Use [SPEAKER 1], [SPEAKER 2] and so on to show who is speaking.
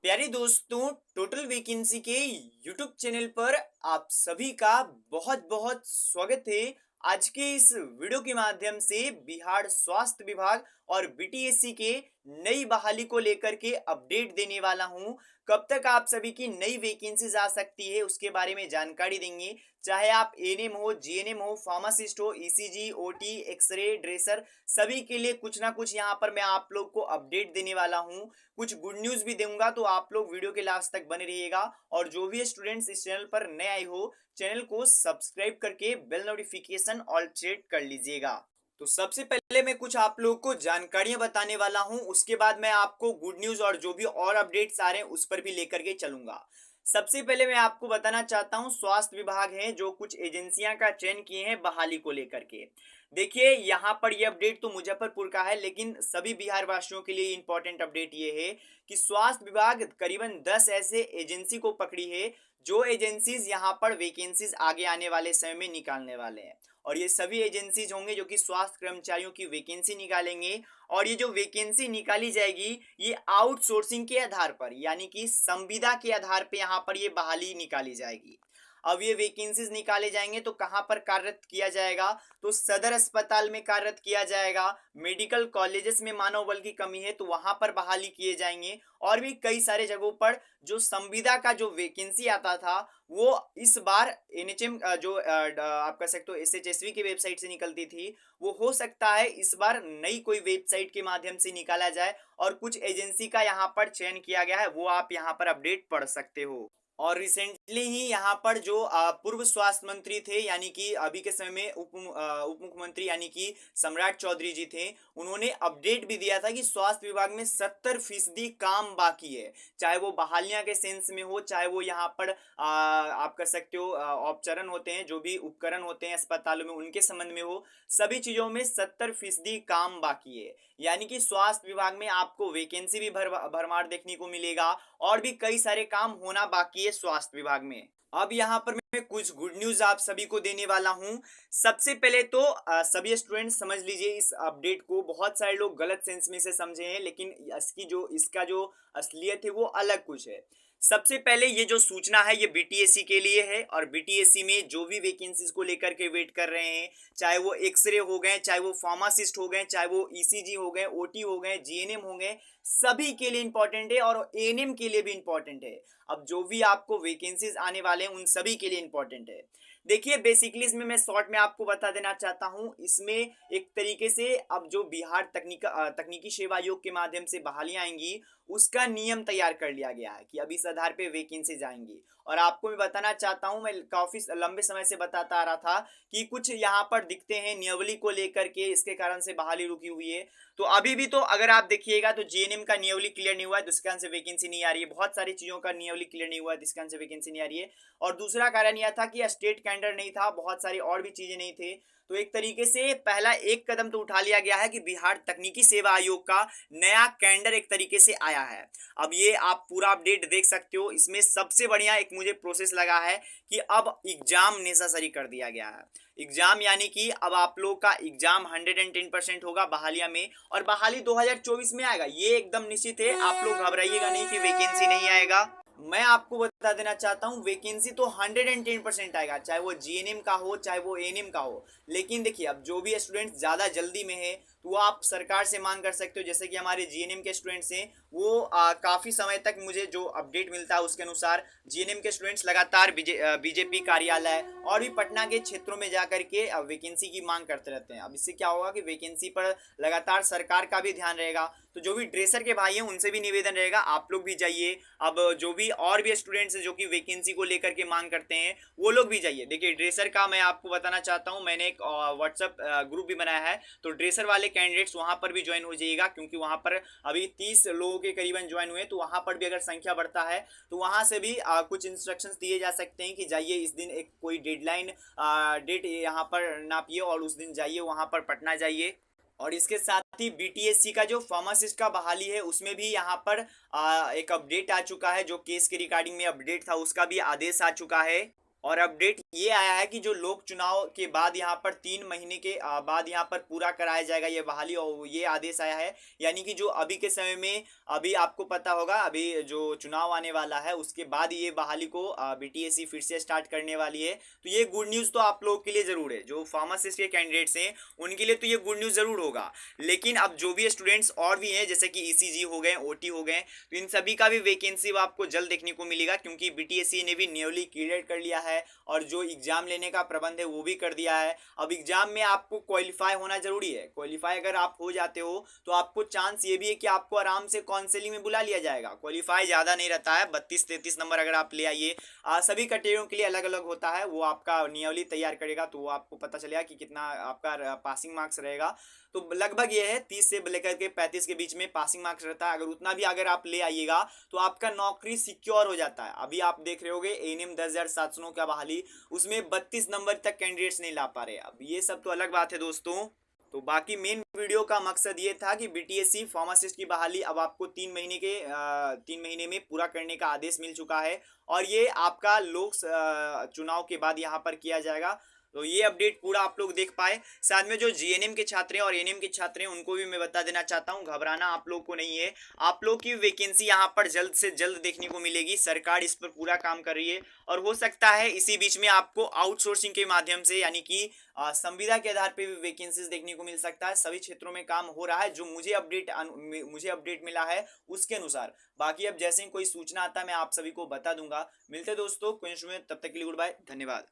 [SPEAKER 1] प्यारे दोस्तों, total vacancy के यूट्यूब चैनल पर आप सभी का बहुत बहुत स्वागत है। आज के इस वीडियो के माध्यम से बिहार स्वास्थ्य विभाग और बीटीएससी के नई बहाली को लेकर के अपडेट देने वाला हूं। कब तक आप सभी की नई वैकेंसीज आ सकती है उसके बारे में जानकारी देंगे। चाहे आप एएनएम हो, जीएनएम हो, फार्मासिस्ट हो, ईसीजी, ओटी, एक्सरे, ड्रेसर, सभी के लिए कुछ ना कुछ यहाँ पर मैं आप लोग को अपडेट देने वाला हूँ। कुछ गुड न्यूज़ भी दूंगा, तो आप लोग वीडियो के लास्ट तक बने रहिएगा। और जो भी स्टूडेंट्स इस चैनल पर नए आए हो, चैनल को सब्सक्राइब करके बेल नोटिफिकेशन ऑल सेट कर लीजिएगा। तो सबसे पहले मैं कुछ आप लोगों को जानकारियां बताने वाला हूं, उसके बाद मैं आपको गुड न्यूज़ और जो भी और अपडेट्स आ रहे हैं उस पर भी लेकर के चलूंगा। सबसे पहले मैं आपको बताना चाहता हूं, स्वास्थ्य विभाग है जो कुछ एजेंसियां का चयन किए हैं बहाली को लेकर के। देखिए यहाँ पर ये अपडेट तो मुजफ्फरपुर का है, लेकिन सभी बिहार वासियों के लिए इंपॉर्टेंट अपडेट ये है कि स्वास्थ्य विभाग करीबन 10 ऐसे एजेंसी को पकड़ी है जो एजेंसीज यहाँ पर वैकेंसीज आगे आने वाले समय में निकालने वाले हैं। और ये सभी एजेंसीज होंगे जो कि स्वास्थ्य कर्मचारियों की वैकेंसी निकालेंगे। और ये जो वैकेंसी निकाली जाएगी ये आउटसोर्सिंग के आधार पर, यानी कि संविदा के आधार पर यहाँ पर ये बहाली निकाली जाएगी। अब ये वैकेंसीज निकाले जाएंगे तो कहाँ पर कार्यरत किया जाएगा, तो सदर अस्पताल में कार्यरत किया जाएगा। मेडिकल कॉलेजेस में मानव बल की कमी है तो वहां पर बहाली किए जाएंगे। और भी कई सारे जगहों पर जो संविदा का जो वैकेंसी आता था वो इस बार एनएचएम जो आप कह सकते हो एसएचएसवी की वेबसाइट से निकलती थी, वो हो सकता है इस बार नई कोई वेबसाइट के माध्यम से निकाला जाए। और कुछ एजेंसी का यहाँ पर चयन किया गया है, वो आप यहाँ पर अपडेट पढ़ सकते हो। और रिसेंटली ही यहाँ पर जो पूर्व स्वास्थ्य मंत्री थे, यानी कि अभी के समय में उप मुख्यमंत्री यानी कि सम्राट चौधरी जी थे, उन्होंने अपडेट भी दिया था कि स्वास्थ्य विभाग में 70% काम बाकी है। चाहे वो बहालियां के सेंस में हो, चाहे वो यहाँ पर आप कह सकते हो औपचारण होते हैं, जो भी उपकरण होते हैं अस्पतालों में उनके संबंध में हो, सभी चीजों में 70% काम बाकी है। यानी कि स्वास्थ्य विभाग में आपको वैकेंसी भी भरमार देखने को मिलेगा और भी कई सारे काम होना बाकी है स्वास्थ्य विभाग में। अब यहाँ पर मैं कुछ गुड न्यूज आप सभी को देने वाला हूँ। सबसे पहले तो सभी स्टूडेंट समझ लीजिए इस अपडेट को। बहुत सारे लोग गलत सेंस में से समझे हैं, लेकिन इसका जो असलियत है वो अलग कुछ है। सबसे पहले ये जो सूचना है ये बीटीएससी के लिए है, और बीटीएससी में जो भी वैकेंसीज को लेकर के वेट कर रहे हैं, चाहे वो एक्सरे हो गए, चाहे वो फार्मासिस्ट हो गए, चाहे वो ईसीजी हो गए, ओटी हो गए, जीएनएम हो गए, सभी के लिए इंपॉर्टेंट है और एएनएम के लिए भी इंपॉर्टेंट है। अब जो भी आपको वैकेंसीज आने वाले हैं उन सभी के लिए इंपॉर्टेंट है। देखिए बेसिकली इसमें मैं शॉर्ट में आपको बता देना चाहता हूं, इसमें एक तरीके से अब जो बिहार तकनीकी सेवा आयोग के माध्यम से बहालियां आएंगी उसका नियम तैयार कर लिया गया है कि अब इस आधार पे वैकेंसी जाएंगी। और आपको मैं बताना चाहता हूं, मैं काफी लंबे समय से बताता आ रहा था कि कुछ यहाँ पर दिखते हैं नियमावली को लेकर के, इसके कारण से बहाली रुकी हुई है। तो अभी भी तो अगर आप देखिएगा तो जीएनएम का नियमावली क्लियर नहीं हुआ है, जिसके कारण से वैकेंसी नहीं आ रही है। बहुत सारी चीजों का नियमावली क्लियर नहीं हुआ है, जिसके कारण से वैकेंसी नहीं आ रही है। और दूसरा कारण यह था कि स्टेट कैंडर नहीं था, बहुत सारी और भी चीजें नहीं थी। तो एक तरीके से पहला एक कदम तो उठा लिया गया है कि बिहार तकनीकी सेवा आयोग का नया कैंडर एक तरीके से आया है। अब ये आप पूरा अपडेट देख सकते हो। इसमें सबसे बढ़िया एक मुझे प्रोसेस लगा है कि अब एग्जाम नेसेसरी कर दिया गया है। एग्जाम यानी कि अब आप लोग का एग्जाम 110% होगा बहालिया में, और बहाली 2024 में आएगा, ये एकदम निश्चित है। आप लोग घबराइएगा नहीं कि वैकेंसी नहीं आएगा। मैं आपको बता देना चाहता हूँ वैकेंसी तो 110% आएगा, चाहे वो जीएनएम का हो चाहे वो एएनएम का हो। लेकिन देखिए अब जो भी स्टूडेंट ज़्यादा जल्दी में है तो वो आप सरकार से मांग कर सकते हो। जैसे कि हमारे जीएनएम के स्टूडेंट्स हैं, वो काफ़ी समय तक मुझे जो अपडेट मिलता है उसके अनुसार जीएनएम के स्टूडेंट्स लगातार बीजेपी कार्यालय और भी पटना के क्षेत्रों में जाकर के वैकेंसी की मांग करते रहते हैं। अब इससे क्या होगा कि वैकेंसी पर लगातार सरकार का भी ध्यान रहेगा। तो जो भी ड्रेसर के भाई हैं उनसे भी निवेदन रहेगा, आप लोग भी जाइए। अब जो भी और भी स्टूडेंट्स हैं जो कि वैकेंसी को लेकर के मांग करते हैं वो लोग भी जाइए। देखिए ड्रेसर का मैं आपको बताना चाहता हूँ, मैंने एक व्हाट्सअप ग्रुप भी बनाया है, तो ड्रेसर वाले कैंडिडेट्स वहां पर भी ज्वाइन हो जाइएगा, क्योंकि वहां पर अभी 30 लोगों के करीबन ज्वाइन हुए। तो वहां पर भी अगर संख्या बढ़ता है तो वहां से भी कुछ इंस्ट्रक्शंस दिए जा सकते हैं कि जाइए इस दिन एक कोई डेडलाइन डेट यहाँ पर नापिए और उस दिन जाइए वहां पर पटना जाइए। और इसके साथ ही बीटीएससी का जो फार्मासिस्ट का बहाली है उसमें भी यहाँ पर एक अपडेट आ चुका है। जो केस के रिगार्डिंग में अपडेट था उसका भी आदेश आ चुका है। और अपडेट ये आया है कि जो लोक चुनाव के बाद यहाँ पर 3 महीने के बाद यहाँ पर पूरा कराया जाएगा ये बहाली, और ये आदेश आया है। यानी कि जो अभी के समय में, अभी आपको पता होगा अभी जो चुनाव आने वाला है उसके बाद ये बहाली को बीटीएससी फिर से स्टार्ट करने वाली है। तो ये गुड न्यूज़ तो आप लोगों के लिए ज़रूर है, जो फार्मासिस्ट के कैंडिडेट्स हैं उनके लिए तो ये गुड न्यूज़ ज़रूर होगा। लेकिन अब जो भी स्टूडेंट्स और भी हैं जैसे कि ईसीजी हो गए, ओटी हो गए, तो इन सभी का भी वैकेंसी आपको जल्द देखने को मिलेगा, क्योंकि बीटीएससी ने भी न्यूली क्लियर कर लिया है और जो एग्जाम लेने का प्रबंध है वो भी कर दिया है। अब एग्जाम में आपको क्वालिफाई होना जरूरी है। क्वालिफाई अगर आप हो जाते हो तो आपको चांस ये भी है कि आपको आराम से काउंसलिंग में बुला लिया जाएगा। क्वालिफाई ज़्यादा नहीं रहता है, 32-33 नंबर अगर आप ले आइए। सभी कैटेगरियों के लिए अलग अलग होता है, वो आपका नियमावली तैयार करेगा तो वो आपको पता चलेगा कि कितना आपका पासिंग मार्क्स रहेगा। तो लगभग ये है 30 से लेकर के 35 के बीच में पासिंग मार्क्स रहता है। अगर उतना भी अगर आप ले आइएगा तो आपका नौकरी सिक्योर हो जाता है। अभी आप देख रहे होगे एएनएम 10,709 का बहाली, उसमें 32 नंबर तक कैंडिडेट्स नहीं ला पा रहे। अब ये सब तो अलग बात है दोस्तों। तो बाकी मेन वीडियो का मकसद ये था कि बीटीएससी फार्मासिस्ट की बहाली अब आपको 3 महीने में पूरा करने का आदेश मिल चुका है, और ये आपका लोक चुनाव के बाद यहाँ पर किया जाएगा। तो ये अपडेट पूरा आप लोग देख पाए। साथ में जो जीएनएम के छात्र हैं और एएनएम के छात्र हैं उनको भी मैं बता देना चाहता हूँ, घबराना आप लोग को नहीं है। आप लोग की वैकेंसी यहाँ पर जल्द से जल्द देखने को मिलेगी। सरकार इस पर पूरा काम कर रही है, और हो सकता है इसी बीच में आपको आउटसोर्सिंग के माध्यम से, यानी कि संविदा के आधार पर भी वैकेंसीज देखने को मिल सकता है। सभी क्षेत्रों में काम हो रहा है, जो मुझे अपडेट मिला है उसके अनुसार। बाकी अब जैसे ही कोई सूचना आता है मैं आप सभी को बता दूंगा। मिलते दोस्तों कोई इशू में, तब तक के लिए गुड बाय, धन्यवाद।